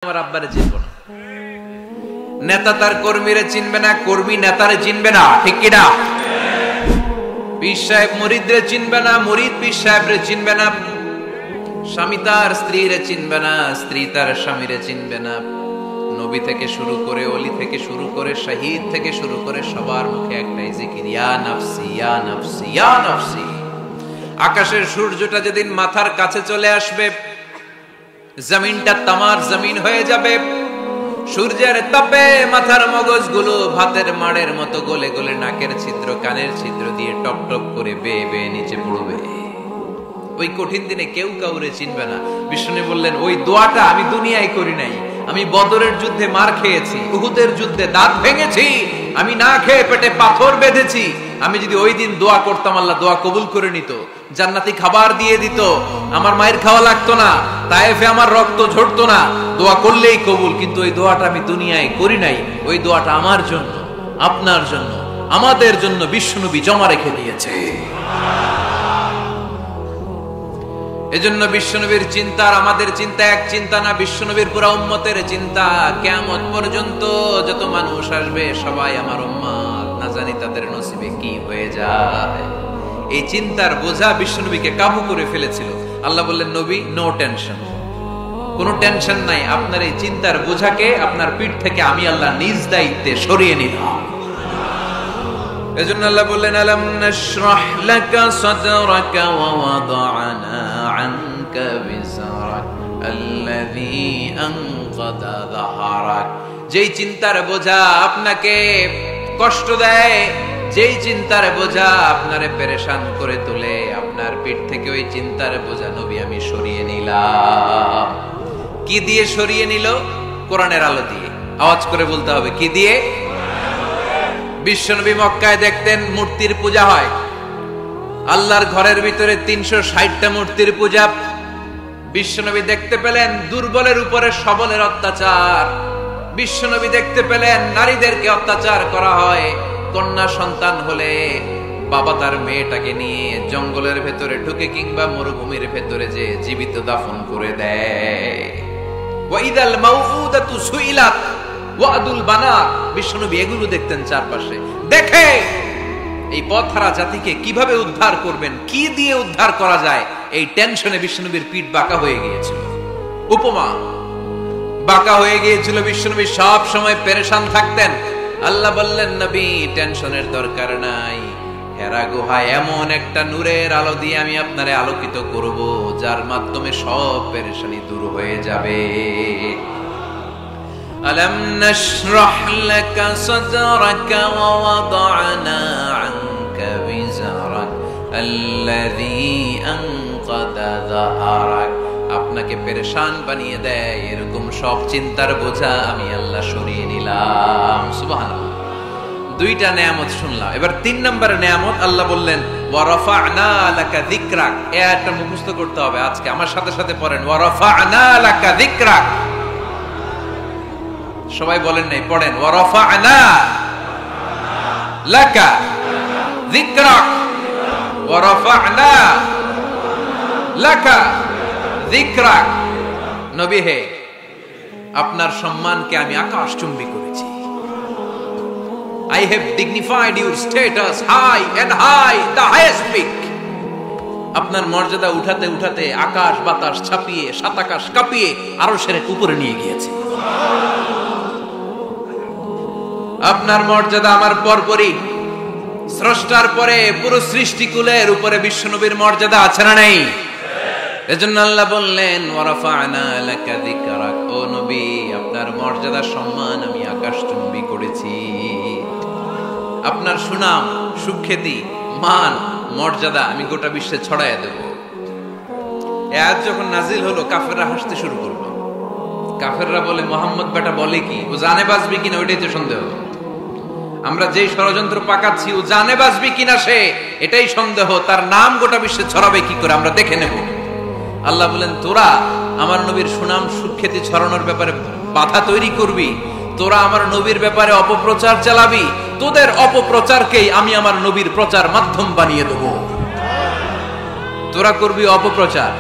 আমার আব্বারে চিনব না, নেতা তার কর্মীরে চিনবে না, কর্মী নেতারে চিনবে না, ঠিক কি না? পীর সাহেব মুরিদরে চিনবে না, মুরিদ পীর সাহেবরে চিনবে না, স্বামী তার স্ত্রীরে চিনবে না, স্ত্রী তার স্বামীরে চিনবে না। নবী থেকে শুরু করে, ওলি থেকে শুরু করে, শহীদ থেকে শুরু করে সবার মুখে একটাই জিকির, ইয়া নাফসি ইয়া নাফসি ইয়া নাফসি। আকাশের সূর্যটা যেদিন মাথার কাছে চলে আসবে, জমিনটা তামার জমিন হয়ে যাবে, সূর্যের তাপে মাথার মগজগুলো ভাতের মাড়ের মতো গলে গলে নাকের ছিদ্র কানের ছিদ্র দিয়ে টপ টপ করে বেয়ে বেয়ে নিচে পড়বে। ওই কঠিন দিনে কেউ কাউরে চিনবে না। বিষ্ণু বললেন, ওই দোয়াটা আমি দুনিয়ায় করি নাই, আমি বদরের যুদ্ধে মার খেয়েছি, উহুদের যুদ্ধে দাঁত ভেঙেছি, আমি না খেয়ে পেটে পাথর বেঁধেছি। আমি যদি ওই দিন দোয়া করতাম, আল্লাহ দোয়া কবুল করে নিত, জান্নাতি খাবার দিয়ে দিত, আমার মায়ের খাওয়া লাগতো না, তায়েফে আমার রক্ত ঝরতো না, দোয়া করলেই কবুল। কিন্তু ওই দোয়াটা আমি দুনিয়ায় করি নাই, ওই দোয়াটা আমার জন্য, আপনার জন্য, আমাদের জন্য বিশ্বনবী জমা রেখে দিয়েছে। এজন্য বিশ্বনবীর চিন্তা আর আমাদের চিন্তা এক চিন্তা না, বিশ্বনবীর পুরা উম্মতের চিন্তা। কিয়ামত পর্যন্ত যত মানুষ আসবে সবাই আমার উম্মত, না জানি তাদের নসিবে কি হয়ে যায়। এই চিন্তার বোঝা বিশ্বনবীকে কাবু করে ফেলেছিল। আল্লাহ বললেন, নবী নো টেনশন, কোনো টেনশন নাই, আপনার এই চিন্তার বোঝাকে আপনার পিঠ থেকে আমি আল্লাহ নিজ দায়িত্বে সরিয়ে নিলাম। এজন্য আল্লাহ বললেন, আলাম নাশরাহ লাকা সাদরাকা ওয়া ওয়াদা'না আনকা বিসরাক আল্লাযী আনকাদা যাহরাক। যেই চিন্তার বোঝা আপনাকে কষ্ট দেয়, যেই চিন্তার বোঝা আপনারে পেরেশান করে তোলে, আপনার পিঠ থেকে ওই চিন্তার বোঝা নবী আমি সরিয়ে নিলাম। কি দিয়ে সরিয়ে নিল? কোরআনের আলো দিয়ে। আওয়াজ করে বলতে হবে, কি দিয়ে? বিশ্বনবী মক্কায় দেখতেন মূর্তির পূজা হয়, আল্লাহর ঘরের ভিতরে 360টা মূর্তির পূজা। বিশ্বনবী দেখতে পেলেন দুর্বলের উপরে সবলের অত্যাচার, বিশ্বনবী দেখতে পেলেন নারীদেরকে অত্যাচার করা হয়। কন্যা সন্তান হলে বাবা তার মেয়েটাকে নিয়ে জঙ্গলের ভেতরে ঢুকে কিংবা মরুভূমির ভেতরে যে জীবিত দাফন করে দেয়। ওয়াইদাল মাউউদাতু সুইলাত ওয়াদুল বানাত। বিশ্বনবী এগুলো দেখতেন চারপাশে, দেখে এই পথহারা জাতিকে কিভাবে উদ্ধার করবেন, কি দিয়ে উদ্ধার করা যায়, এই টেনশনে বিশ্বনবীর পিঠ বাঁকা হয়ে গিয়েছিল। উপমা বাঁকা হয়ে গিয়েছিল, বিশ্বনবী সব সময় পেরেশান থাকতেন। আল্লাহ বললেন, নবী টেনশনের দরকার নাই, হেরা গুহায় এমন একটা নূরের আলো দিয়ে আমি আপনারে আলোকিত করব, যার মাধ্যমে সব পেরেশানি দূর হয়ে যাবে। আলাম নাশরাহ লাকা সাদরাকা ওয়া ওয়াদা'না আনকা বিজরাক আল্লাযী আনকাদা যাহরাক। আপনাকে পেরেশান বানিয়ে দেয় এরকম সব চিন্তার বোঝা আমি আল্লাহ সরিয়ে নিলাম। সুবহানাল্লাহ। দুইটা নেয়ামত শুনলাম, এবার 3 নম্বরের নেয়ামত আল্লাহ বললেন, ওয়া রাফা'না লাকা যিকরাক। এটা মুখস্থ করতে হবে আজকে, আমার সাথে সাথে পড়েন, ওয়া রাফা'না লাকা যিকরাক। সবাই বলেন নাই, পড়েন, ওয়া রাফা'না লাকা যিকরাক ওয়া রাফা'না লাকা যিকরাক। নবী হে, আপনার সম্মানকে আমি আকাশচুম্বী করেছি। I have dignified your status high and high, the highest peak. আপনার মর্যাদা উঠাতে উঠাতে আকাশ বাতাস ছাপিয়ে, সাত আকাশ কাঁপিয়ে আরশের উপরে নিয়ে গিয়েছে। আপনার মর্যাদা আমার পরপরই, স্রষ্টার পরে পুরো সৃষ্টিকুলের উপরে বিশ্বনবীর মর্যাদা আছে না নাই? এজন্য আল্লাহ বললেন, ওয়া রাফা'না লাকা যিকরাক। ও নবী, আপনার মর্যাদা সম্মান আমি আকাশচুম্বী করেছি। আপনার সুনাম, সুখ্যাতি, মান, মর্যাদা আমি গোটা বিশ্বে ছড়াইয়া দেব। এই আয়াত যখন নাজিল হলো, কাফেররা হাসতে শুরু করলো। কাফেররা বলে, মুহাম্মদ বেটা বলে কি, ও জানে বাঁচবি কিনা ওইটাই তো সন্দেহ। আমরা যেই ষড়যন্ত্র পাকাচ্ছি, ও জানে বাঁচবি কিনা সে এটাই সন্দেহ, তার নাম গোটা বিশ্বে ছড়াবে কি করে আমরা দেখে নেব। আল্লাহ বলেন, তোরা আমার নবীর সুনাম সুখ্যাতি ছড়ানোর ব্যাপারে বাধা তৈরি করবি, তোরা আমার নবীর ব্যাপারে অপপ্রচার চালাবি, তোদের অপপ্রচারকেই আমি আমার নবীর প্রচার মাধ্যম বানিয়ে দেব। তোরা করবি অপপ্রচার,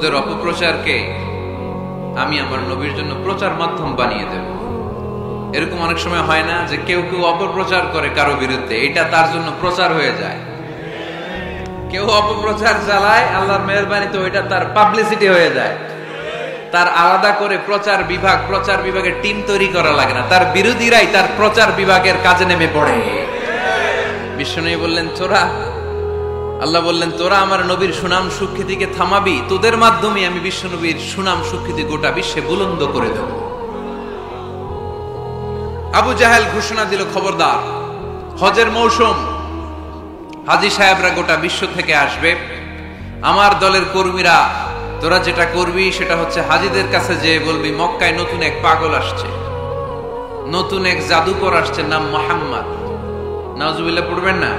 তোদের অপপ্রচারকে আমি আমার নবীর জন্য প্রচার মাধ্যম বানিয়ে দেব। এরকম অনেক সময় হয় না যে কেউ কেউ অপপ্রচার করে কারো বিরুদ্ধে, এটা তার জন্য প্রচার হয়ে যায়। কেউ অপপ্রচার চালায়, আল্লাহর মেহেরবানিতে ওইটা তার পাবলিসিটি হয়ে যায়। তার আলাদা করে প্রচার বিভাগের টিম তৈরি করা লাগে না, তার বিরোধীরাই তার প্রচার বিভাগের কাজে নেমে পড়ে। বিশ্বনবী বললেন আল্লাহ বললেন তোরা আমার নবীর সুনাম সুখ্যাতিকে থামাবি, তোদের মাধ্যমে আমি বিশ্বনবীর সুনাম সুখ্যাতি গোটা বিশ্বে বুলন্দ করে দেব। আবু জাহেল ঘোষণা দিল, খবরদার, হজের মৌসুম, হাজী সাহেবরা গোটা বিশ্ব থেকে আসবে, আমার দলের কর্মীরা তোরা যেটা করবি সেটা হচ্ছে হাজীদের কাছে যে বলবি মক্কায় নতুন এক পাগল আসছে, নতুন এক জাদুকর আসছে, নাম মুহাম্মদ। নাউজুবিল্লাহ পড়বেন না?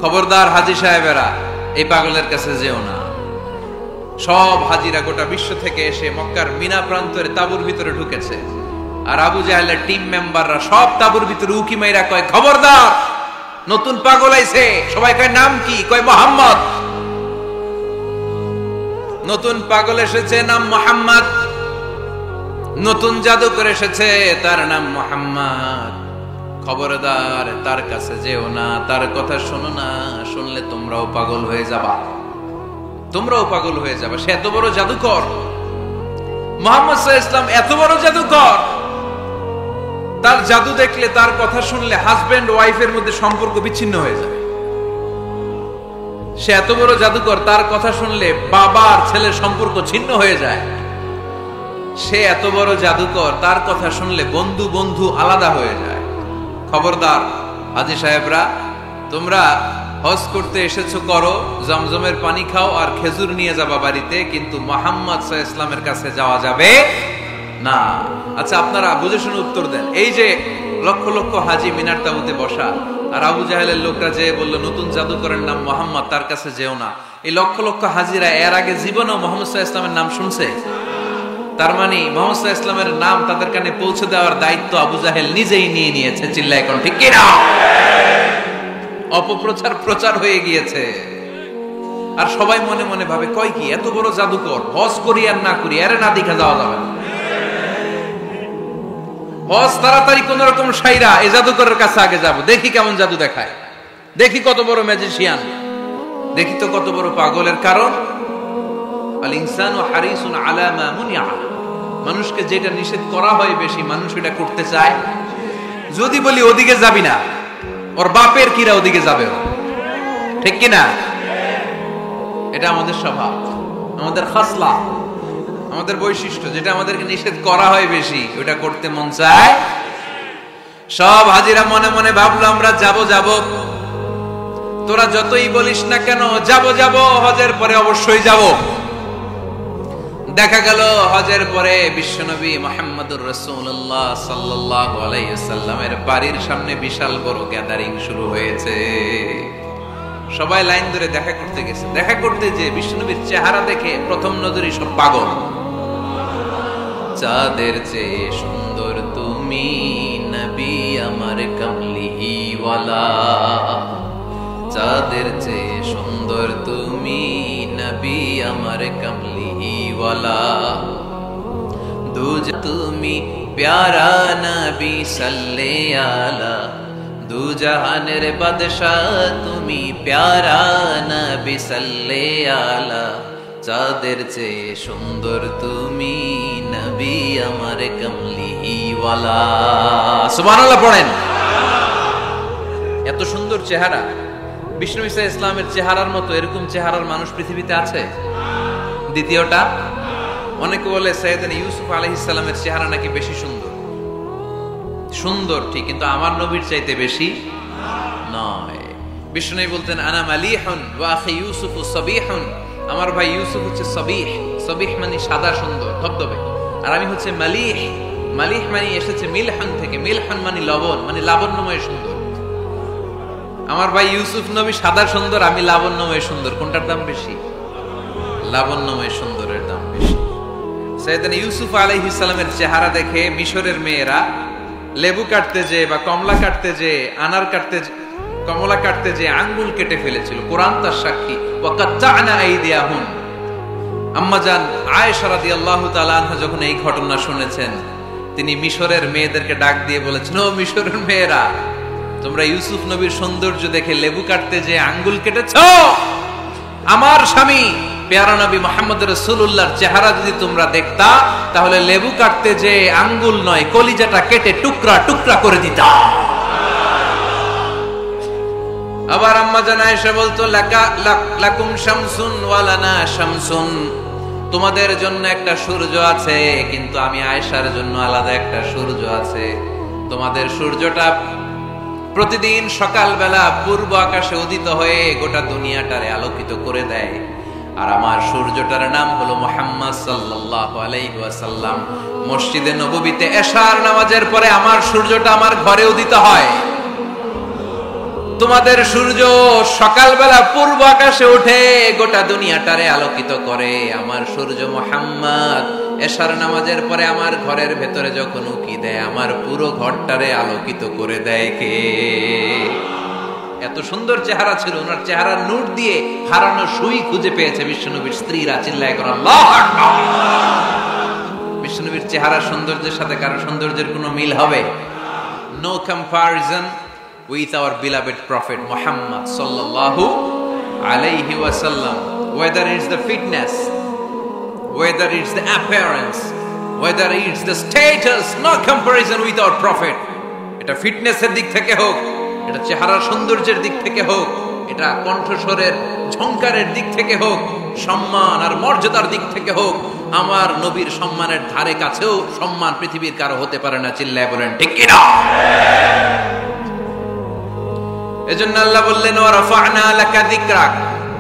খবরদার হাজী সাহেবেরা, এই পাগলের কাছে যেও না। সব হাজীরা গোটা বিশ্ব থেকে এসে মক্কার মিনা প্রান্তরে তাঁবুর ভিতরে ঢুকেছে, আর আবু জাহেলের টিম মেম্বাররা সব তাঁবুর ভিতরে উকি মাইরা কয়, খবরদার, নতুন পাগল আইছে। সবাই কয় নাম কি? কয় মুহাম্মদ। নতুন পাগল এসেছে, নাম মুহাম্মদ। নতুন জাদুকর এসেছে, তার নাম মুহাম্মদ। খবরদার, তার কাছে যেও না, তার কথা শোনো না, শুনলে তোমরাও পাগল হয়ে যাবা, তোমরাও পাগল হয়ে যাবা। সে এত বড় জাদুকর, মুহাম্মদ সাল্লাল্লাহু আলাইহি ওয়াসাল্লাম এত বড় জাদুকর, তার জাদু দেখলে, তার কথা শুনলে হাজবেন্ড ওয়াইফের মধ্যে সম্পর্ক বিচ্ছিন্ন হয়ে যায়। সে এত বড় জাদুকর, তার কথা শুনলে বাবা আর ছেলের সম্পর্ক ছিন্ন হয়ে যায়। সে এত বড় জাদুকর, তার কথা শুনলে বন্ধু বন্ধু আলাদা হয়ে যায়। খবরদার হাজী সাহেবরা, তোমরা হজ করতে এসেছো করো, জমজমের পানি খাও আর খেজুর নিয়ে যাবা বাড়িতে, কিন্তু মুহাম্মদ সাল্লাল্লাহু আলাইহি ওয়াসাল্লামের কাছে যাওয়া যাবে না। আচ্ছা, আপনারা বুঝে শুনে উত্তর দেন। এই যে লক্ষ লক্ষ হাজী মিনার তাঁবুতে বসা, আর আবু জাহেলের লোকরা যে বলল নতুন জাদুকরের নাম মুহাম্মদ, তার কাছে যেও না, এই লক্ষ লক্ষ হাজীরা এর আগে জীবনেও মুহাম্মদ সাল্লাল্লাহু আলাইহি ওয়াসাল্লামের নাম শুনছে? তার মানে মুহাম্মদ সাল্লাল্লাহু আলাইহি ওয়াসাল্লামের নাম তাদের কানে পৌঁছে দেওয়ার দায়িত্ব আবু জাহেল নিজেই নিয়ে নিয়েছে। চিল্লায় এখন ঠিক কি না? প্রচার হয়ে গিয়েছে। আর সবাই মনে মনে ভাবে, কয় কি, এত বড় জাদুকর, হজ করি আর না করি, আরে না দেখা যাওয়া যাবে না। হজ তাড়াতাড়ি কোন রকম সাইরা এই জাদুকরের কাছে আগে যাব, দেখি কেমন জাদু দেখায়, দেখি কত বড় ম্যাজিশিয়ান, দেখি তো কত বড় পাগলের। কারণ আল ইনসানু হারিসুন আলা মা মুনিআ, মানুষকে যেটা নিষেধ করা হয় বেশি, মানুষ এটা করতে চায়। যদি বলি ওদিকে যাবি না, ওর বাপের কিরা ওদিকে যাবে, ঠিক কি না? এটা আমাদের স্বভাব, আমাদের খাসলা, আমাদের বৈশিষ্ট্য, যেটা আমাদেরকে নিষেধ করা হয় বেশি, ওটা করতে মন চায়। সব হাজিরা মনে মনে ভাবলো আমরা যাব। তোরা যতই বলিস না কেন, যাব, হজের পরে অবশ্যই যাব। দেখা গেল হজের পরে বিশ্বনবী মুহাম্মদুর রাসূলুল্লাহ সাল্লাল্লাহু আলাইহি ওয়াসাল্লামের বাড়ির সামনে বিশাল বড় গ্যাদারিং শুরু হয়েছে। সবাই লাইন ধরে দেখা করতে গেছে। দেখা করতে যে বিশ্বনবীর চেহারা দেখে প্রথম নজরই সব পাগল। চাঁদের চেয়ে সুন্দর তুমি নবী আমার কামলিওয়ালা, চাঁদের চেয়ে সুন্দর তুমি নবী আমার কামলিওয়ালা, দুজ তুমি প্যারা নবী সাল্লে আলা, দু জাহানের বাদশাহ তুমি প্যারা নবী সাল্লে আলা, চাঁদের চেয়ে সুন্দর তুমি নবী আমার কামলিওয়ালা। সুবহানাল্লাহ পড়েন। এত সুন্দর চেহারা, বিষ্ণু ঈসা ইসলামের চেহারার মতো এরকম চেহারার মানুষ পৃথিবীতে আছে? দ্বিতীয়টা, অনেকে বলে সাইয়েদনা ইউসুফ আলাইহিস সালামের চেহারা নাকি বেশি সুন্দর। সুন্দর ঠিক, কিন্তু আমার নবীর চাইতে বেশি নয়। বিষ্ণু বলতেন আনা মালিহুন ওয়া আখি ইউসুফু সাবিহুন, আমার ভাই ইউসুফ হচ্ছে সাবিহ, সাবিহ মানে সাদা সুন্দর ধবধবে, আর আমি হচ্ছে মালিহ, মালিহ মানে এসেছে মিলহান থেকে, মিলহান মানে লবণ, মানে লাবণ্যময় সুন্দর। আমার ভাই ইউসুফ নবী সাদা সুন্দর, আমি লাবণ্যময় সুন্দর। কোনটার দাম বেশি? লাবণ্যময় সুন্দরের দাম বেশি। সাইয়েদনা ইউসুফ আলাইহিস সালামের চেহারা দেখে মিশরের মেয়েরা লেবু কাটতে যে বা কমলা কাটতে যে, আনার কাটতে কমলা কাটতে যে আঙ্গুল কেটে ফেলেছিল, কোরআন তার সাক্ষী। ওয়াকাত্তা'না আইদিয়াহুম। আম্মাজান আয়েশা রাদিয়াল্লাহু তাআলা আনহা যখন এই ঘটনা শুনেছেন, তিনি মিশরের মেয়েদেরকে ডাক দিয়ে বলেছেন, ও মিশরের মেয়েরা, তোমরা ইউসুফ নবীর সৌন্দর্য দেখে লেবু কাটতে যে আঙ্গুল কেটেছো, আমার স্বামী পেয়ারা নবী মুহাম্মদ রাসূলুল্লাহর চেহারা যদি তোমরা দেখতা, তাহলে লেবু কাটতে যে আঙ্গুল নয়, কলিজাটা কেটে টুকরা টুকরা করে দিতা। আবার আম্মা জান আয়েশা বলতো, লাকুম শামসুন ওয়া লানা শামসুন, তোমাদের জন্য একটা সূর্য আছে, কিন্তু আমি আয়েশার জন্য আলাদা একটা সূর্য আছে। তোমাদের সূর্যটা প্রতিদিন সকালবেলা পূর্ব আকাশে উদিত হয়ে গোটা দুনিয়াটারে আলোকিত করে দেয়, আর আমার সূর্যটার নাম হলো মুহাম্মদ সাল্লাল্লাহু আলাইহি ওয়াসাল্লাম। মসজিদে নববীতে এশার নামাজের পরে আমার সূর্যটা আমার ঘরে উদিত হয়। তোমাদের সূর্য সকালবেলা পূর্ব আকাশে উঠে গোটা দুনিয়াটারে আলোকিত করে, আমার সূর্য মুহাম্মদ এশার নামাজের পরে আমার ঘরের ভেতরে যখন উকি দেয়, আমার পুরো ঘরটারে আলোকিত করে দেয় কে? এত সুন্দর চেহারা ছিল, ওনার চেহারার নূর দিয়ে হারানো সুই খুঁজে পেয়েছে বিশ্বনবীর স্ত্রীরা। চিল্লায় করে আল্লাহু আকবার। বিশ্বনবীর চেহারা সৌন্দর্যের সাথে কারো সৌন্দর্যের কোনো মিল হবে? No comparison with our beloved prophet Muhammad sallallahu alayhi wasallam. Whether it's the fitness, whether it's the appearance, whether it's the status, no comparison with our prophet. এটা ফিটনেসের দিক থেকে হোক, এটা চেহারার সৌন্দর্যের দিক থেকে হোক, এটা কণ্ঠস্বরের ঝংকারের দিক থেকে হোক, সম্মান আর মর্যাদার দিক থেকে হোক, আমার নবীর সম্মানের ধারে কাছেও সম্মান পৃথিবীর কারো হতে পারে না। চিল্লায় বলেন ঠিক কি না? এজন্য আল্লাহ বললেন, ওয়া রাফা'না লাকা যিকরাক,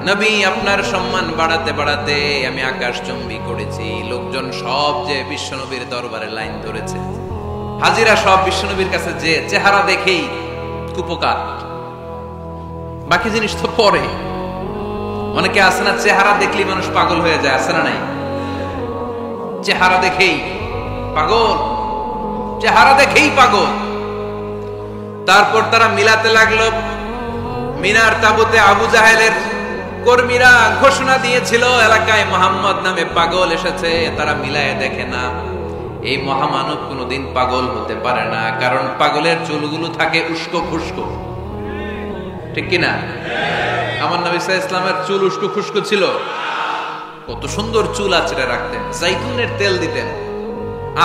নবী আপনার সম্মান বাড়াতে বাড়াতে আমি আকাশচুম্বী করেছি। লোকজন সব যে বিশ্বনবীর দরবারে লাইন ধরেছে, হাজিরা সব বিশ্বনবীর কাছে, যে চেহারা দেখেই কুপকার, বাকি জিনিস তো পরে। অনেকে আছে না, চেহারা দেখলেই মানুষ পাগল হয়ে যায়, আছে না নাই? চেহারা দেখেই পাগল, চেহারা দেখেই পাগল। তারপর তারা মিলাতে লাগলো। মিনার তাবুতে আবু জাহেলের কর্মীরা ঘোষণা দিয়েছিল, এলাকায় মুহাম্মদ নামে পাগল এসেছে। তারা মিলায়ে দেখে না, এই মহামানব কোনোদিন পাগল হতে পারে না, কারণ পাগলের চুলগুলো থাকে উস্কো খুস্কো, ঠিক কিনা? আমার নবী সাল্লাল্লাহু আলাইহি ওয়াসাল্লামের চুল উস্কো খুস্কো ছিল? কত সুন্দর চুল আঁচড়ে রাখতেন, জাইতুনের তেল দিতেন,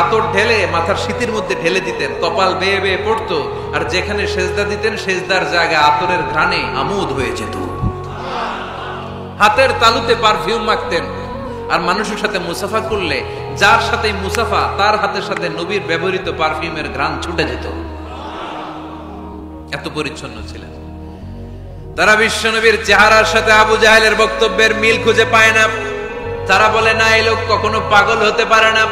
আতর ঢেলে মাথার শীতের মধ্যে ঢেলে দিতেন, কপাল বেয়ে বেয়ে পড়তো, আর যেখানে সেজদা দিতেন সেজদার জায়গা আতরের ঘ্রাণে আমোদ হয়ে যেত। হাতের তালুতে পারফিউম মাখতেন, আর মানুষের সাথে মুসাফা করলে যার সাথে মুসাফা তার হাতের সাথে নবীর ব্যবহৃত পারফিউমের ঘ্রাণ ছুটে যেত। এত পরিচ্ছন্ন ছিলেন তারা। বিশ্বনবীর চেহারার সাথে আবু জাহেলের বক্তব্যের মিল খুঁজে পায় না। তারা বলে, না, এই লোক কখনো পাগল হতে পারে না।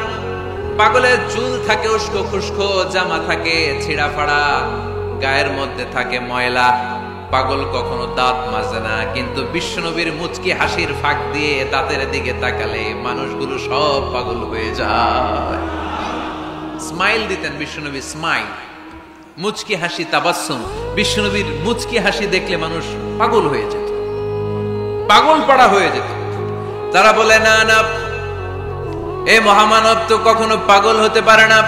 পাগলের চুল থাকে উস্কো খুস্কো, জামা থাকে ছিঁড়া ফাড়া, গায়ের মধ্যে থাকে ময়লা। পাগল কখনো দাঁত মাজে না, কিন্তু বিশ্বনবীর মুচকি হাসির ফাঁক দিয়ে দাঁতের দিকে তাকালে মানুষগুলো সব পাগল হয়ে যায়। স্মাইল দিতেন বিশ্বনবী, স্মাইল, মুচকি হাসি, তাবাসসুম। বিশ্বনবীর মুচকি হাসি দেখলে মানুষ পাগল হয়ে যেত, পাগল পাড়া হয়ে যেত। তারা বলে, না না, এই মহামানব তো কখনো পাগল হতে পারে না।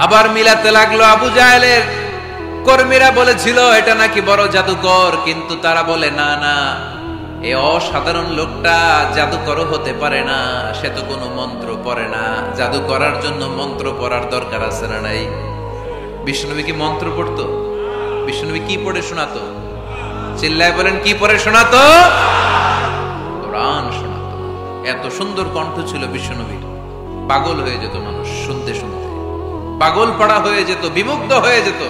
আবার মিলাতে লাগলো। আবু জাহেলের কর্মীরা বলেছিল এটা নাকি বড় জাদুকর, কিন্তু তারা বলে, না না, এই অসাধারণ লোকটা জাদুকর হতে পারে না, সে তো কোনো মন্ত্র পড়ে না। জাদু করার জন্য মন্ত্র পড়ার দরকার আছে না নাই? বিষ্ণুনবী কি মন্ত্র পড়তো? বিষ্ণুনবী কি পড়ে শোনাতো? চিল্লায় বলেন, কি পড়ে শোনাতো? কোরআন শোনাতো। এত সুন্দর কণ্ঠ ছিল বিশ্বনবীর, পাগল হয়ে যেত মানুষ শুনতে শুনতে, পাগল পাড়া হয়ে যেত, বিমুগ্ধ হয়ে যেত।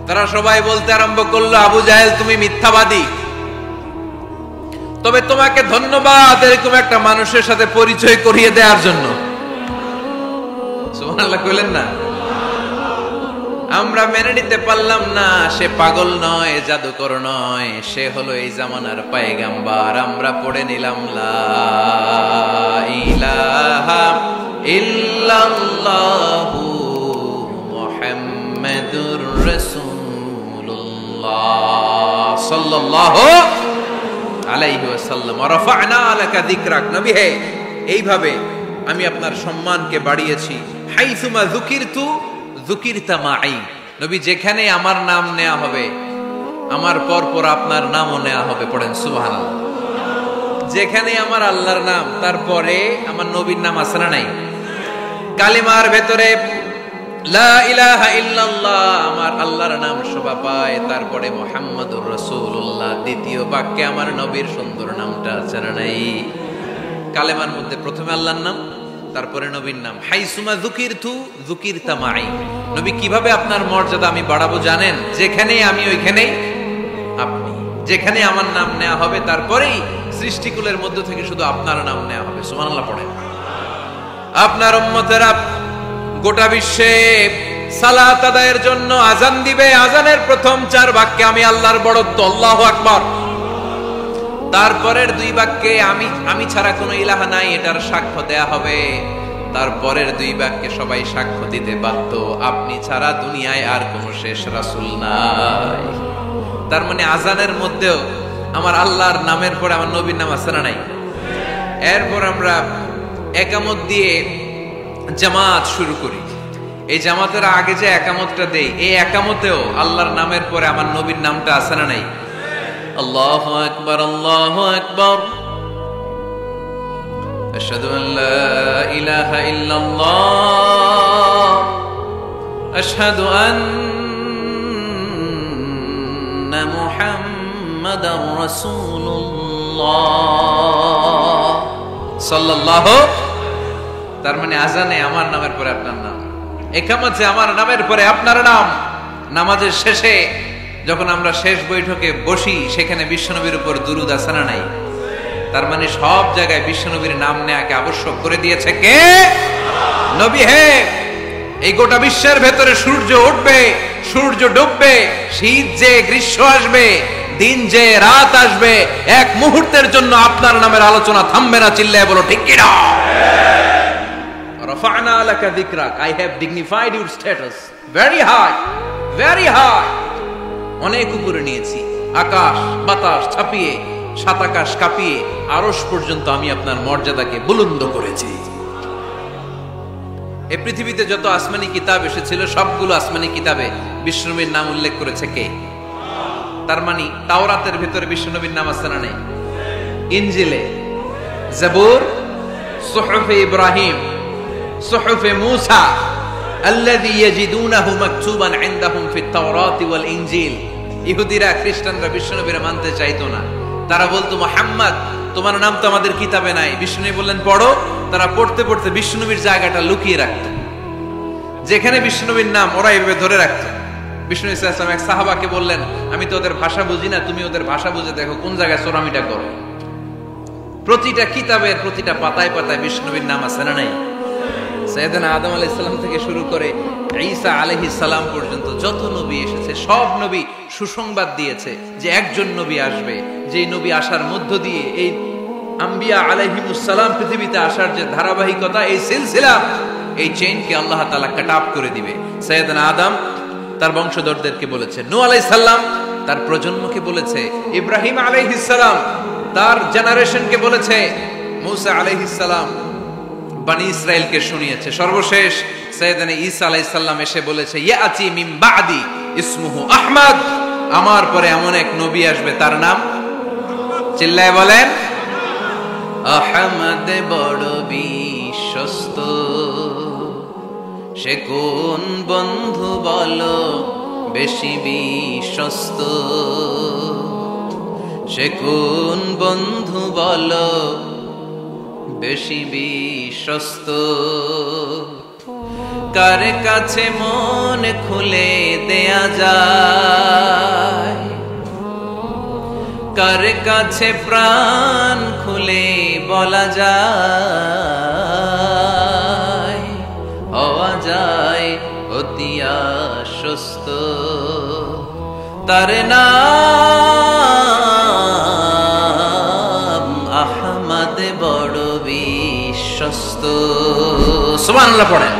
তারা সবাই বলতে আরম্ভ করলো, আবু জাহেল তুমি মিথ্যাবাদী, তবে তোমাকে ধন্যবাদ এরকম একটা মানুষের সাথে পরিচয় করিয়ে দেওয়ার জন্য। সুবহানাল্লাহ কইলেন না? আমরা মেনে নিতে পারলাম না সে পাগল নয়, জাদুকর নয়, সে হলো এই জামানার পয়গম্বর। আমরা পড়ে নিলাম লা ইলাহা ইল্লাল্লাহু মুহাম্মাদুর রাসূলুল্লাহ। সাল্লাল্লাহু আলাইহি ওয়াসাল্লাম। ওয়া রাফা'না লাকা যিকরাক, নবী হে এইভাবে আমি আপনার সম্মানকে বাড়িয়েছি। হাইসুমা যুকিরতু যুকিরতা মাই, নবী যেখানে আমার নাম নেওয়া হবে আমার পর আপনার নামও নেওয়া হবে। পড়েন সুবহানাল্লাহ। যেখানে আমার আল্লাহর নাম তারপরে আমার নবীর নাম আছে না নাই? কালিমার ভেতরে লা ইলাহা ইল্লাল্লাহ আমার আল্লাহর নাম শোভা পায়, তারপরে মুহাম্মাদুর রাসূলুল্লাহ দ্বিতীয় বাক্যে আমার নবীর সুন্দর নামটা আছে না নাই? কালেমার মধ্যে প্রথমে আল্লাহর নাম, তারপরে নবীর নাম। হাইসুমা যুকিরতু যুকিরতা মাই, নবী কিভাবে আপনার মর্যাদা আমি বাড়াবো জানেন? যেখানেই আমি ওইখানেই আপনি, যেখানে আমার নাম নেওয়া হবে তারপরেই সৃষ্টিকুলের মধ্য থেকে শুধু আপনার নাম নেওয়া হবে। সুবহানাল্লাহ পড়েন। আপনার উম্মতেরা গোটা বিশ্বে সালাত আদায়ের জন্য আজান দিবে, আজানের প্রথম 4 বাক্যে আমি আল্লাহর বড়ত্ব আল্লাহু আকবার, তারপরের 2 বাক্যে আমি ছাড়া কোনো ইলাহা নাই এটার সাক্ষ্য দেয়া হবে, তারপরের 2 বাক্যে সবাই সাক্ষ্য দিতে বাধ্য আপনি ছাড়া দুনিয়ায় আর কোনো শেষ রাসূল নাই। তার মানে আজানের মধ্যেও আমার আল্লাহর নামের পরে আমার নবীর নাম আছে না নাই? এরপর আমরা একামত দিয়ে জামাত শুরু করি। এই জামাতের আগে যে একামতটা দেই, এই একামতেও আল্লাহর নামের পরে আমার নবীর নামটা আছে না নাই? আল্লাহু আকবার, আল্লাহু আকবার, আশহাদু আন লা ইলাহা ইল্লাল্লাহ, আশহাদু আন্না মুহাম্মাদার রাসূলুল্লাহ সাল্লাল্লাহু। তার মানে আজানে আমার নামের পরে আপনার নাম, একামতে আমার নামের পরে আপনার নাম। নামাজের শেষে যখন আমরা শেষ বৈঠকে বসি সেখানে বিশ্বনবীর উপর দুরূদ আছে না নাই? তার মানে সব জায়গায় বিশ্বনবীর নাম নেয়াকে আবশ্যক করে দিয়েছে কে? নবী হে। এই গোটা বিশ্বের ভেতরে সূর্য উঠবে, সূর্য ডুববে, শীত যে গ্রীষ্ম আসবে, দিন যে রাত আসবে, এক মুহূর্তের জন্য আপনার নামের আলোচনা থামবে না। চিল্লায় বলো ঠিক কি না? রাফা'না লাকা যিকরাক, I have dignified your status very high, very high, অনেক উপরে নিয়েছি। আকাশ বাতাস ছাপিয়ে, সাত আকাশ কাঁপিয়ে আরশ পর্যন্ত আমি আপনার মর্যাদাকে বুলন্দ করেছি। এই পৃথিবীতে যত আসমানি কিতাব এসেছিল সবগুলো আসমানি কিতাবে বিশ্বনবীর নাম উল্লেখ করেছে কে? তার মানে তাওরাতের ভিতরে বিশ্বনবীর নাম আছে না নাই? ইনজিলে, জাবুর, সুহুফে ইব্রাহিম, সুহুফে মূসা আল্লাযী ইয়াজিদুনাহু মাকতুবান ইনদাহুম ফিত তাওরাতি ওয়াল ইনজিল। ইহুদিরা খ্রিস্টানরা বিশ্বনবীর মানতে চাইতো না। তারা বলতো মুহাম্মদ তোমার নাম তো আমাদের কিতাবে নাই। বিশ্বনবী বললেন পড়ো। তারা পড়তে পড়তে বিশ্বনবীর জায়গাটা লুকিয়ে রাখতো। যেখানে বিশ্বনবীর নাম ওরা এভাবে ধরে রাখতো। বিষ্ণু সাল্লাল্লাহু আলাইহি ওয়াসাল্লাম এক সাহাবাকে বললেন আমি তো ওদের ভাষা বুঝি না, তুমি ওদের ভাষা বুঝে দেখো কোন জায়গায় চোরামিটা করো। প্রতিটা কিতাবের প্রতিটা পাতায় পাতায় বিষ্ণুনবীর নাম আছে না নাই? সাইয়েদনা আদম আলাইহিস সালাম থেকে শুরু করে ঈসা আলাইহিস সালাম পর্যন্ত যত নবী এসেছে সব নবী সুসংবাদ দিয়েছে যে একজন নবী আসবে, যেই নবী আসার মধ্য দিয়ে এই আম্বিয়া আলাইহিমুস সালাম পৃথিবীতে আসার যে ধারাবাহিকতা, এই সিলসিলা, এই চেইনকে আল্লাহ তাআলা কাট অফ করে দিবে। সাইয়েদনা আদম তার বংশধরদেরকে বলেছে, নূহ আলাইহিস সালাম তার প্রজন্মকে বলেছে, ইব্রাহিম আলাইহিস সালাম তার জেনারেশনকে বলেছে, মূসা আলাইহিস সালাম বনি ইসরাইলকে শুনিয়েছে। সর্বশেষ সাইয়েদনা ঈসা আলাইহিস সালাম এসে বলেছে, ইয়াতি মিন বাদি ইসমুহু আহমদ, আমার পরে এমন এক নবী আসবে তার নাম, চিল্লায় বলেন, আহমদ বড় বিশ্বস্ত, সে কোন বন্ধু বলো বেশি বিশ্বস্ত, সে কোন বন্ধু বলো বেশি বিশ্বস্ত, কার কাছে মন খুলে দেয়া যায়, কার কাছে প্রাণ খুলে বলা যায়, হওয়া যায় অতি আশ্বস্ত, তার নাম আহমদ বড় বিশ্বস্ত। সুবহানাল্লাহ পড়েন।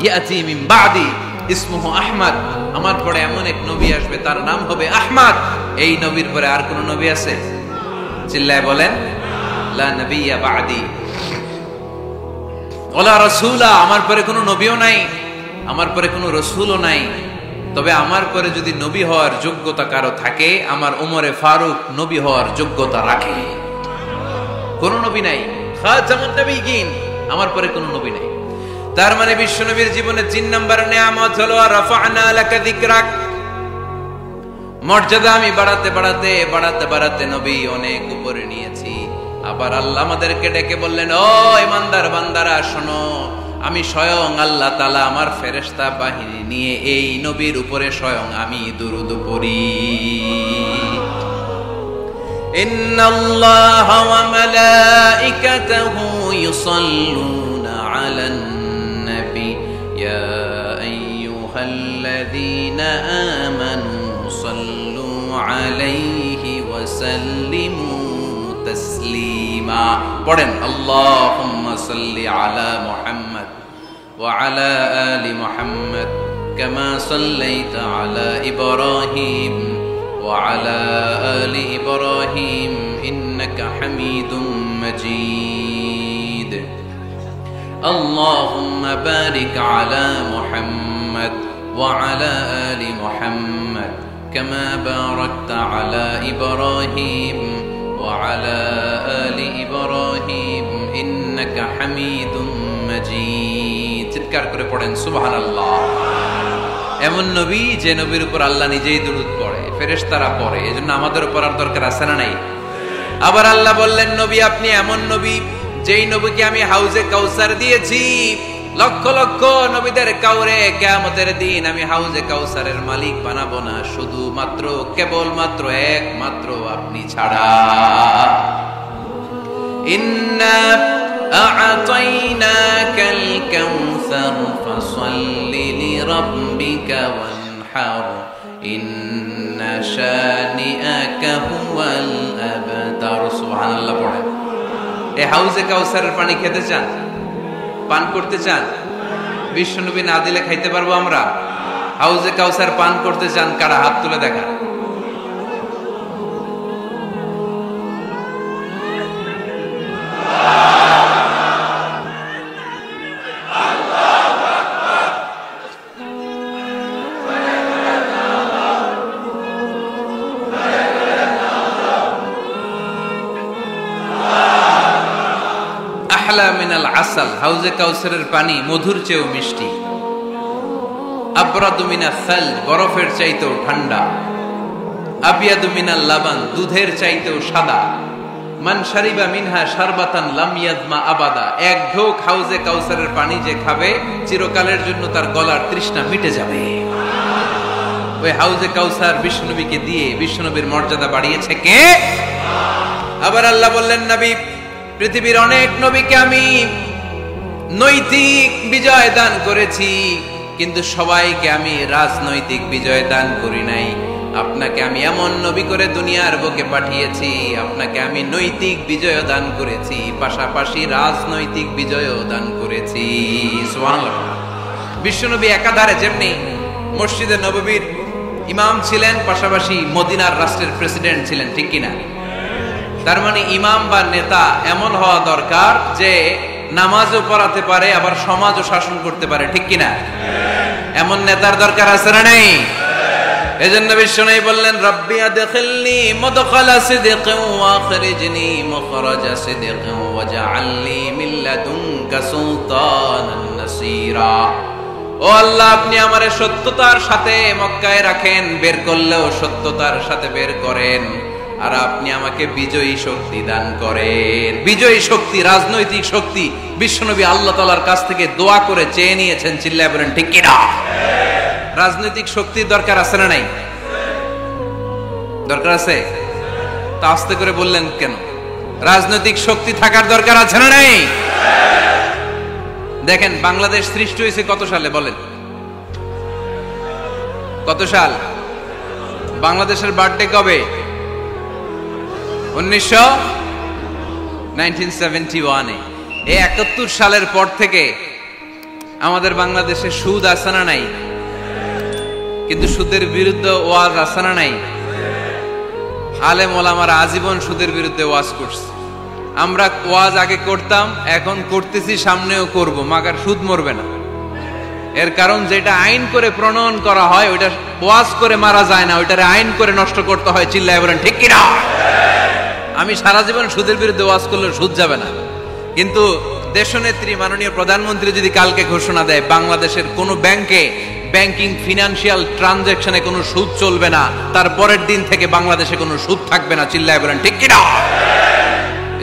ইয়াতি মিন বাদি ইসমুহু আহমদ, আমার পরে এমন এক নবী আসবে তার নাম হবে আহমদ। এই নবীর পরে আর কোন নবী আছে? চিল্লায় বলেন লা নবিয়্যা বা'দি ওয়ালা রাসূলা, আমার পরে কোনো নবীও নাই, আমার পরে কোনো রাসূলও নাই। তবে আমার পরে যদি নবী হওয়ার যোগ্যতা কারো থাকে, আমার ওমরে ফারুক নবী হওয়ার যোগ্যতা রাখে। কোন নবী নাই, খাতামুন নবিয়্যিন, আমার পরে কোনো নবী নাই। তার মানে বিশ্ব নবীর জীবনে 3 নম্বর নিয়ামত হলো রাফা'না লাকা যিকরাক, মর্যাদা আমি বাড়াতে বাড়াতে বাড়াতে বাড়াতে নবী অনেক উপরে নিয়েছি। আবার আল্লাহ আমাদেরকে ডেকে বললেন, ও ইমানদার বান্দারা শোনো, আমি স্বয়ং আল্লাহ তাআলা আমার ফেরেশতা বাহিনী নিয়ে এই নবীর উপরে স্বয়ং আমি দুরূদ পড়ি। ইন্নাল্লাহা ওয়া মালাইকাতাহু ইউসাল্লুনা আলান নবী ইয়া আইয়ুহাল্লাযীনা আমানু সাল্লু আলাইহি ওয়া সাল্লিমু তাসলিমা। পড়েন আল্লাহুম্মা সাল্লি আলা মুহাম্মদ ওয়া আলা আলি মুহাম্মদ কামা সাল্লাইতা আলা ইব্রাহিম ওয়া আলা আলি ইব্রাহিম ইন্নাকা হামিদুম মাজিদ। আল্লাহুম্মা বারিক আলা মুহাম্মদ ওয়া আলা আলি মুহাম্মদ কামা বারাকতা আলা ইব্রাহিম وعلى آل إبراهيم إنك حميد مجيد। চিৎকার করে পড়েন সুবহানাল্লাহ। এমন নবী যে নবীর উপর আল্লাহ নিজেই দুরূদ পড়ে, ফেরেশতারা পড়ে, এজন্য আমাদের উপর আর দরকার আছে না নাই? আবার আল্লাহ বললেন, নবী আপনি এমন নবী যেই নবীকে আমি হাউজে কাউসার দিয়েছি, লক্ষ লক্ষ নবীদের কাউরে কিয়ামতের দিন আমি হাউজে কাউসারের মালিক বানাবো না, শুধুমাত্র কেবলমাত্র একমাত্র আপনি ছাড়া। ইন্না আ'তাইনাকাল কাউসার ফাসাল্লি লিরাব্বিকা ওয়ানহার ইন্না শানিআকা হুয়াল আবতার। সুবহানাল্লাহ পড়েন। এই হাউজে কাউসারের পানি খেতে চান, পান করতে চান? বিশ্বনবী না দিলে খাইতে পারবো আমরা? হাউজে কাউসার পান করতে চান কারা? হাত তুলে দেখা। আহলা মিনাল আসাল, হাউজে কাউসারের পানি মধুর চেয়েও মিষ্টি। আবরাদু মিনাস সাল, বরফের চাইতেও ঠান্ডা। আবিয়াদু মিনাল লাবান, দুধের চাইতেও সাদা। মান শারিবা মিনহা শারবাতান লাম ইয়াজমা আবাদা, এক ঢোক হাউজে কাউসারের পানি যে খাবে চিরকালের জন্য তার গলার তৃষ্ণা মিটে যাবে। ওই হাউজে কাউসার বিশ্বনবীকে দিয়ে বিশ্বনবীর মর্যাদা বাড়িয়েছে কে? আবার আল্লাহ বললেন, নবী পৃথিবীর অনেক নবীকে আমি নৈতিক বিজয় দান করেছি, কিন্তু সবাইকে আমি রাজনৈতিক বিজয় দান করি নাই। আপনাকে আমি এমন নবী করে দুনিয়ার বুকে পাঠিয়েছি, আপনাকে আমি নৈতিক বিজয় দান করেছি, পাশাপাশি রাজনৈতিক বিজয় দান করেছি। সুবহানাল্লাহ। বিশ্বনবী একাধারে যেমনি মসজিদে নববীর ইমাম ছিলেন, পাশাপাশি মদিনার রাষ্ট্রের প্রেসিডেন্ট ছিলেন, ঠিক কিনা? তার মানে ইমাম বা নেতা এমন হওয়া দরকার যে নামাজও পড়াতে পারে, আবার সমাজও শাসন করতে পারে, ঠিক কিনা? এমন নেতার দরকার আছে না নাই? এজন্য বিশ্বনবী বললেন, রব্বি আদখিলনি মুদখালা সিদকিন ওয়া আখরিজনি মুখরাজা সিদকিন ওয়াজআলনি মিন লাদুনকা সুলতানান নাসীরা। ও আল্লাহ, আপনি আমারে সত্যতার সাথে মক্কায় রাখেন, বের করলেও সত্যতার সাথে বের করেন, আর আপনি আমাকে বিজয়ী শক্তি দান করেন। বিজয়ী শক্তি, রাজনৈতিক শক্তি বিশ্বনবী আল্লাহ তাআলার কাছ থেকে দোয়া করে চেয়ে নিয়েছেন। চিল্লায় বলেন ঠিক কিনা? রাজনৈতিক শক্তির দরকার আছে না নাই? দরকার আছে। তা আস্তে করে বললেন কেন? রাজনৈতিক শক্তি থাকার দরকার আছে না নাই? দেখেন, বাংলাদেশ সৃষ্টি হয়েছে কত সালে বলেন? কত সাল? বাংলাদেশের বার্থডে কবে? 1971-এ। এই 71 সালের পর থেকে আমাদের বাংলাদেশে সুদ আছে না নাই? কিন্তু সুদের বিরুদ্ধে ওয়াজ আছে না নাই? আলেম ওলামারা আজীবন সুদের বিরুদ্ধে ওয়াজ করছে। আমরা ওয়াজ আগে করতাম, এখন করতেছি, সামনেও করব, মাগার সুদ মরবে না। এর কারণ যেটা আইন করে প্রণয়ন করা হয় ওইটা ওয়াজ করে মারা যায় না, ওইটারে আইন করে নষ্ট করতে হয়। চিল্লায় বলেন ঠিক কিনা? আমি সারা জীবন সুদের বিরুদ্ধে ওয়াজ করলে সুদ যাবে না, কিন্তু দেশনেত্রী মাননীয় প্রধানমন্ত্রী যদি কালকে ঘোষণা দেয় বাংলাদেশের কোন ব্যাংকে ব্যাংকিং ফিনান্সিয়াল ট্রানজাকশনে কোনো সুদ চলবে না, তার পরের দিন থেকে বাংলাদেশে কোনো সুদ থাকবে না। চিল্লায় বলেন ঠিক কিনা?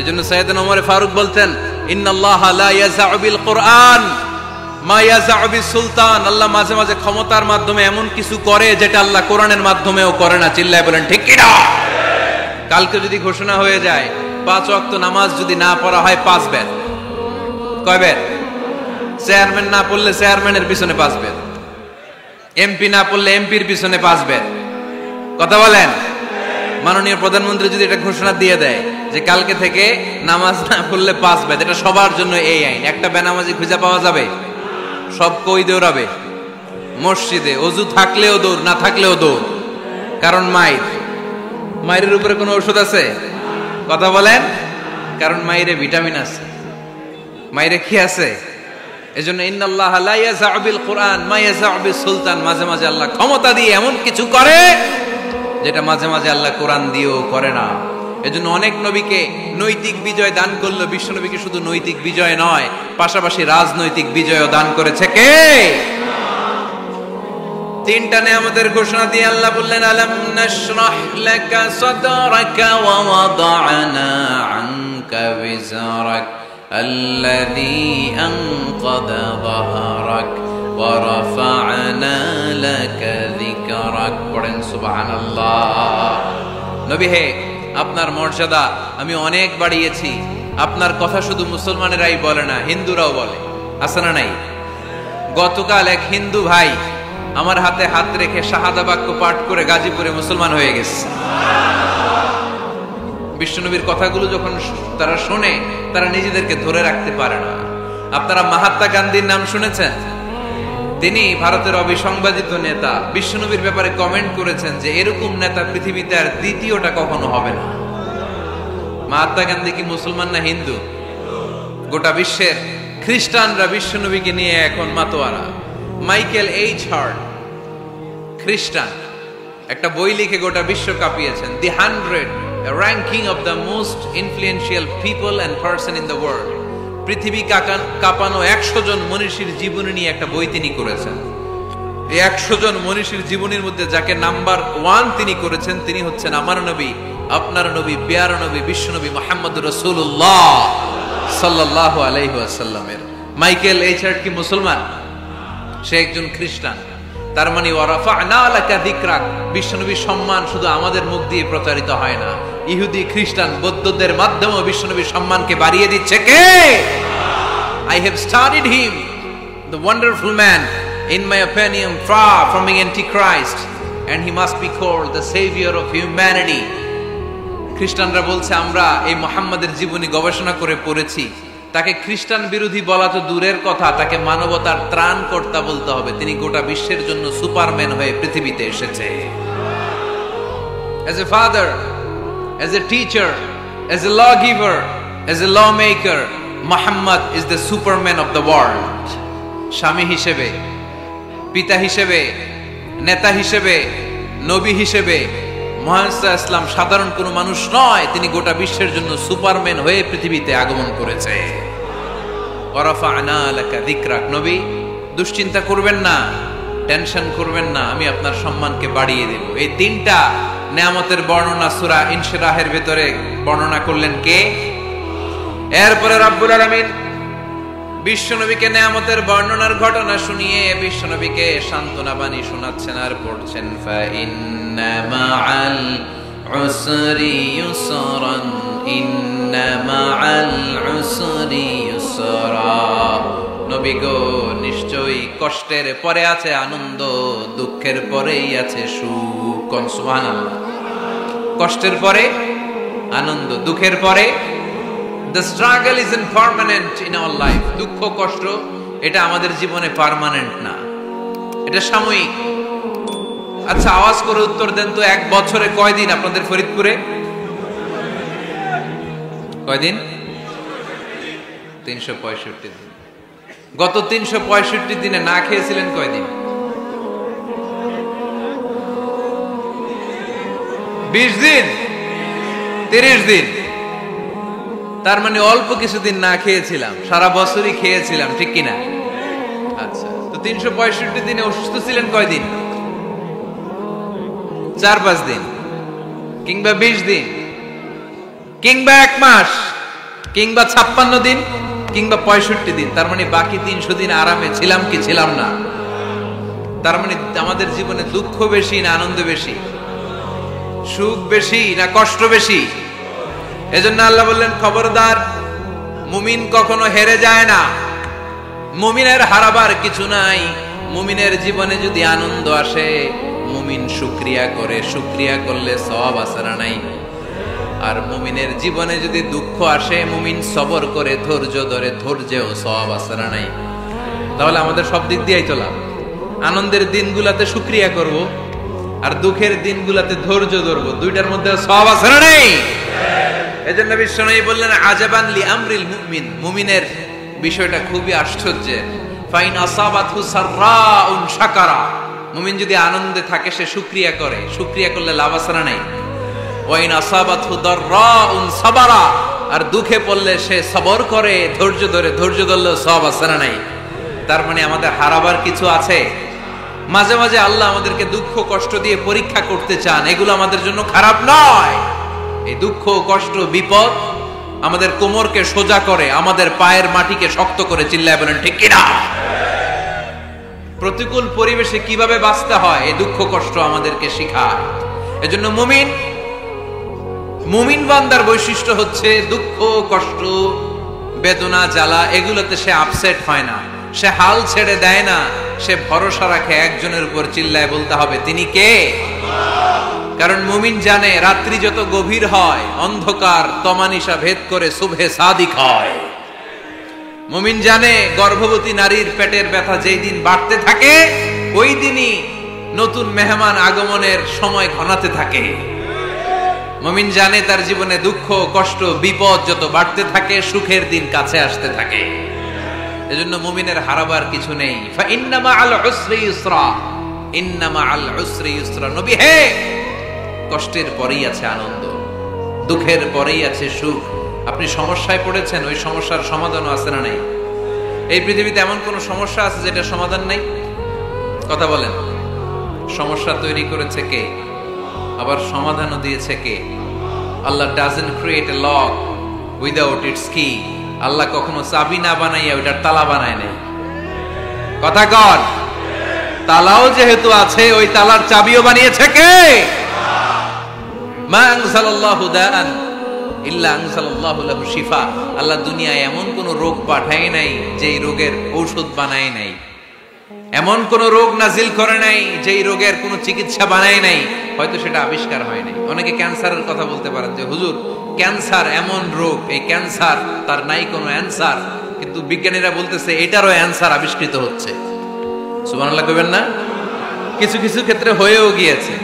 এজন্য সাইয়েদনা ওমর ফারুক বলতেন, ইন্নাল্লাহা লা ইয়াযাউ বিল কুরআন মা ইয়াযাউ বিস সুলতান। আল্লাহ মাঝে মাঝে ক্ষমতার মাধ্যমে এমন কিছু করে যেটা আল্লাহ কোরআনের মাধ্যমেও করে না। চিল্লায় বলেন ঠিক কিনা? কালকে যদি ঘোষণা হয়ে যায় 5 ওয়াক্ত নামাজ যদি না পড়া হয় 5 বেদ। কয় বেদ? চেয়ারম্যান না পড়লে চেয়ারম্যানের পিছনে 5 বেদ, এমপি না পড়লে এমপির পিছনে 5 বেদ। কথা বলেন? মাননীয় প্রধানমন্ত্রী যদি এটা ঘোষণা দিয়ে দেয় যে কালকে থেকে নামাজ না পড়লে 5 বেদ, এটা সবার জন্য এই আইন। একটা বেনামাজি খুঁজে পাওয়া যাবে? সব কই দৌড়াবে? মসজিদে ওযু থাকলেও দৌড়, না থাকলেও দৌড়। কারণ মায়ের উপরে কোনো ওষুধ আছে? কথা বলেন? কারণ মায়েরে ভিটামিন আছে, মায়েরে কি আছে? এজন্য ইন্নাল্লাহা লা ইয়াযাউ বিল কুরআন মা ইয়াযাউ বিস সুলতান। মাঝে মাঝে আল্লাহ ক্ষমতা দিয়ে এমন কিছু করে যেটা মাঝে মাঝে আল্লাহ কোরআন দিয়েও করে না। এজন্য অনেক নবীকে নৈতিক বিজয় দান করলো, বিশ্ব নবীকে শুধু নৈতিক বিজয় নয়, পাশাপাশি রাজনৈতিক বিজয়ও দান করেছে কে? তিনটা নিয়ামতের ঘোষণা দিয়ে আল্লাহ বললেন, আলাম নাশরাহ লাকা সাদরাকা ওয়া ওয়াদা'না আনকা বিজরাক আল্লাযী আনকাযা যাহরাক ওয়া রাফা'না লাকা যিকরাক। পড়েন সুবহানাল্লাহ। নবী হে, আপনার মর্যাদা আমি অনেক বাড়িয়েছি। আপনার কথা শুধু মুসলমানেরাই বলে না, হিন্দুরাও বলে। আছে না নাই? গতকাল এক হিন্দু ভাই আমার হাতে হাত রেখে শাহাদা বাক্য পাঠ করে গাজীপুরে মুসলমান হয়ে গেছে। বিশ্বনবীর কথাগুলো যখন তারা শোনে, তারা নিজেদেরকে ধরে রাখতে পারে না। আপনারা মহাত্মা গান্ধীর নাম শুনেছেন? তিনি ভারতের অবিসংবাদিত নেতা। বিশ্বনবীর ব্যাপারে কমেন্ট করেছেন যে এরকম নেতা পৃথিবীতে আর দ্বিতীয়টা কখনো হবে না। মহাত্মা গান্ধী কি মুসলমান না হিন্দু? গোটা বিশ্বের খ্রিস্টানরা বিশ্বনবীকে নিয়ে এখন মাতোয়ারা। মাইকেল এইচ হার্ট, খ্রিস্টান, একটা বই লিখে গোটা বিশ্ব কাঁপিয়েছেন, দি 100 ranking of the most influential people and person in the world. পৃথিবী কাঁপানো 100 জন মনীষীর জীবনী নিয়ে একটা বই তিনি করেছেন। এই 100 জন মনীষীর জীবনীর মধ্যে যাকে নাম্বার 1 তিনি করেছেন, তিনি হচ্ছেন আমার নবী, আপনার নবী, প্যারা নবী, বিশ্বনবী মুহাম্মদুর রাসূলুল্লাহ সাল্লাল্লাহু আলাইহি ওয়াসাল্লামের। মাইকেল এইচ হার্ট কি মুসলমান? সে একজন খ্রিস্টান। তার মানে ওয়া রাফা'না লাকা যিকরাক, বিশ্বনবীর সম্মান শুধু আমাদের মুখ দিয়ে প্রচারিত হয় না, ইহুদি, খ্রিস্টান, বৌদ্ধদের মাধ্যমেও বিশ্বনবীর সম্মানকে বাড়িয়ে দিচ্ছে কে? I have studied him, the wonderful man, in my opinion, far from being antichrist, and he must be called the savior of humanity. খ্রিস্টানরা বলছে আমরা এই মুহাম্মাদের জীবনী গবেষণা করে পড়েছি, তাকে খ্রিস্টান বিরোধী বলা তো দূরের কথা, তাকে মানবতার ত্রাণকর্তা বলতে হবে। তিনি গোটা বিশ্বের জন্য সুপারম্যান হয়ে পৃথিবীতে এসেছে। As a father, as a teacher, as a lawgiver, as a lawmaker, Muhammad is the superman of the world. স্বামী হিসেবে, পিতা হিসেবে, নেতা হিসেবে, নবী হিসেবে মুহাম্মদ ইসলাম সাধারণ কোনো মানুষ নয়, তিনি গোটা বিশ্বের জন্য সুপারম্যান হয়ে পৃথিবীতে আগমন করেছে। ওয়ারাফা'না লাকা যিকরাক। নবী, দুশ্চিন্তা করবেন না, টেনশন করবেন না, আমি আপনার সম্মানকে বাড়িয়ে দেব। এই তিনটা নিয়ামতের বর্ণনা সূরা ইনশিরাহের ভিতরে বর্ণনা করলেন কে? এরপরে রব্বুল আলামিন বিশ্বনবীকে নিয়ামতের বর্ণনার ঘটনা শুনিয়ে বিশ্বনবীকে সান্ত্বনা বাণী শোনাচ্ছেন আর পড়ছেন, ফা ইন্না মাআল উসরি ইউসরান, ইন্না মাআল উসরি ইউসরা। নবী গো, নিশ্চয়ই কষ্টের পরে আছে আনন্দ, দুঃখের পরেই আছে সুখ। সুবহানাল্লাহ। কষ্টের পরে আনন্দ, দুঃখের পরে। The struggle isn't permanent in our life. দুঃখ কষ্ট এটা আমাদের জীবনে পার্মানেন্ট না, এটা সাময়িক। আচ্ছা আওয়াজ করে উত্তর দেন তো, এক বছরে কয়দিন আপনাদের ফরিদপুরে? কয়দিন? 365 দিন। গত 365 দিনে না খেয়েছিলেন কয়দিন? 20 দিন, 30 দিন। তার মানে অল্প কিছুদিন না খেয়েছিলাম, সারা বছরই খেয়েছিলাম, ঠিক কিনা? আচ্ছা, তো 365 দিনে অসুস্থ ছিলেন কয়দিন? 4-5 দিন, কিংবা 20 দিন, কিংবা 1 মাস, কিংবা 56 দিন, কিংবা 65 দিন। তার মানে বাকি 300 দিন আরামে ছিলাম কি ছিলাম না? তার মানে আমাদের জীবনে দুঃখ বেশি না আনন্দ বেশি? সুখ বেশি না কষ্ট বেশি? এজন্য আল্লাহ বললেন, খবরদার, মুমিন কখনো হেরে যায় না। মুমিনের হারাবার কিছু নাই। মুমিনের জীবনে যদি আনন্দ আসে, মুমিন শুকরিয়া করে, শুকরিয়া করলে সওয়াব আছে না নাই? আর মুমিনের জীবনে যদি দুঃখ আসে, মুমিন সবর করে, ধৈর্য ধরে, ধৈর্যেও সওয়াব আছে না নাই? তাহলে আমাদের সব দিক দিয়েই তো লাভ। আনন্দের দিনগুলাতে শুকরিয়া করব, আর দুঃখের দিনগুলাতে ধৈর্য ধরবো, দুইটার মধ্যে সওয়াব আছে না নাই? এজন্য বিশ্বনবী বললেন, আজাবান লি আমরিল মুমিন, মুমিনের বিষয়টা খুবই আশ্চর্যের। ফাইন আসাবাতহু সাররাউন শাকারা, মুমিন যদি আনন্দে থাকে সে শুকরিয়া করে, শুকরিয়া করলে লাভ আছে না নাই? ওয়াইন আসাবাতহু দাররাউন সাবারা, আর দুঃখে পড়লে সে সবর করে, ধৈর্য ধরে, ধৈর্য ধরলে সওয়াব আছে না নাই? তার মানে আমাদের হারাবার কিছু আছে। মাঝে মাঝে আল্লাহ আমাদেরকে দুঃখ কষ্ট দিয়ে পরীক্ষা করতে চান, এগুলো আমাদের জন্য খারাপ নয়। এই দুঃখ কষ্ট বিপদ আমাদের কোমরকে সোজা করে, আমাদের পায়ের মাটিকে শক্ত করে, চিল্লায় বলেন ঠিক কিনা? প্রতিকূল পরিবেশে কিভাবে বাঁচতে হয় এই দুঃখ কষ্ট আমাদেরকে শেখায়। এজন্য মুমিন বান্দার বৈশিষ্ট্য হচ্ছে দুঃখ কষ্ট বেদনা জ্বালা এগুলোতে সে আপসেট হয় না, সে হাল ছেড়ে দেয় না, সে ভরসা রাখে একজনের উপর, চিল্লায় বলতে হবে তিনি কে? কারণ মুমিন জানে রাত্রি যত গভীর হয়, অন্ধকার তমানিসা ভেদ করে সুবহে সাদিক হয়। মুমিন জানে গর্ভবতী নারীর পেটের ব্যথা যেই দিন বাড়তে থাকে, ওই দিনই নতুন মেহমান আগমনের সময় ঘনাতে থাকে। মুমিন জানে তার জীবনে দুঃখ কষ্ট বিপদ যত বাড়তে থাকে, সুখের দিন কাছে আসতে থাকে। এজন্য মুমিনের হারাবার কিছু নেই। ফা ইন্না মাআল উসরি ইউসরা, ইন্না মাআল উসরি ইউসরা। নবী হে, কষ্টের পরেই আছে আনন্দ, দুঃখের পরেই আছে সুখ। আপনি সমস্যায় পড়েছেন, ওই সমস্যার সমাধানও আছে না নাই? এই পৃথিবীতে এমন কোন সমস্যা আছে যেটা সমাধান নাই? কথা বলেন। সমস্যা তৈরি করেছে কে? আবার সমাধানও দিয়েছে কে? Allah doesn't create a lock without its key. Allah কখনো চাবি না বানাইয়া ওইটার তালা বানায় নাই। কথা কর। তালাও যেহেতু আছে, ওই তালার চাবিও বানিয়েছে কে? মা আনজালাল্লাহু দাআন ইল্লা আনজালাল্লাহু লাহু শিফা। আল্লাহ দুনিয়ায় এমন কোন রোগ পাঠায় নাই যেই রোগের ঔষধ বানায় নাই, এমন কোন রোগ নাজিল করে নাই যেই রোগের কোন চিকিৎসা বানায় নাই, হয়তো সেটা আবিষ্কার হয় নাই। অনেকে ক্যান্সারের কথা বলতে পারেন যে হুজুর ক্যান্সার এমন রোগ, এই ক্যান্সার তার নাই কোনো অ্যানসার, কিন্তু বিজ্ঞানীরা বলতেছে এটারও অ্যানসার আবিষ্কৃত হচ্ছে। সুবহানাল্লাহ কইবেন না? কিছু কিছু ক্ষেত্রে হয়েও গিয়েছে।